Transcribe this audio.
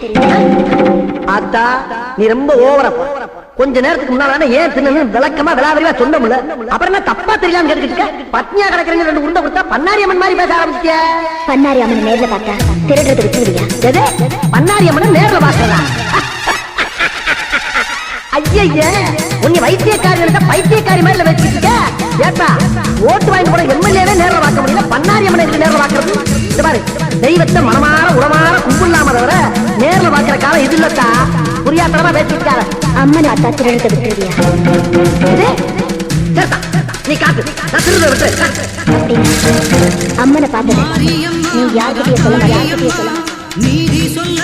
தெரியல. ஆத்தா நீ ரொம்ப ஓவரா கொஞ்ச நேரத்துக்கு முன்னால ஏன் தின்னு விளக்கமா விளாவரியா சொல்ல முடியல. அப்புறம் என்ன தப்பா தெரியாம கேட்டுக்கிட்டு பத்னியா கிடக்குறீங்க 2 உருண்டை கொடுத்தா பண்ணாரி அம்மன் மாதிரி பேச ஆரம்பிச்சிய. பண்ணாரி அம்மன் நேர்ல பார்த்தா திருடுறது விட்டுவியா? எது பண்ணாரி அம்மன் நேர்ல பாக்குறதா? ஐய உன்னை வைத்தியக்காரி பைத்தியக்காரி மாதிரி வச்சுக்க. ஏப்பா ஓட்டு வாங்கி போட எம்எல்ஏவே நேரில் பார்க்க முடியல, பண்ணாரி அம்மனை நேரில் பார்க்கறது? இந்த பாரு தெய்வத்தை மனமாற உடமாற கும்பிடலாம தவிர நேரில் பார்க்கிற காலம் இது இல்லத்தா. புரியாத்தனமா பேசிட்டார. அம்மன் அத்தா திருடுறது விட்டுவியா? நீ காத்து நான் திருடுறத விட்டு. அம்மனை பார்த்தது நீ யார்கிட்டயே சொல்ல, யார்கிட்டயே சொல்ல. நீதி சொல்ல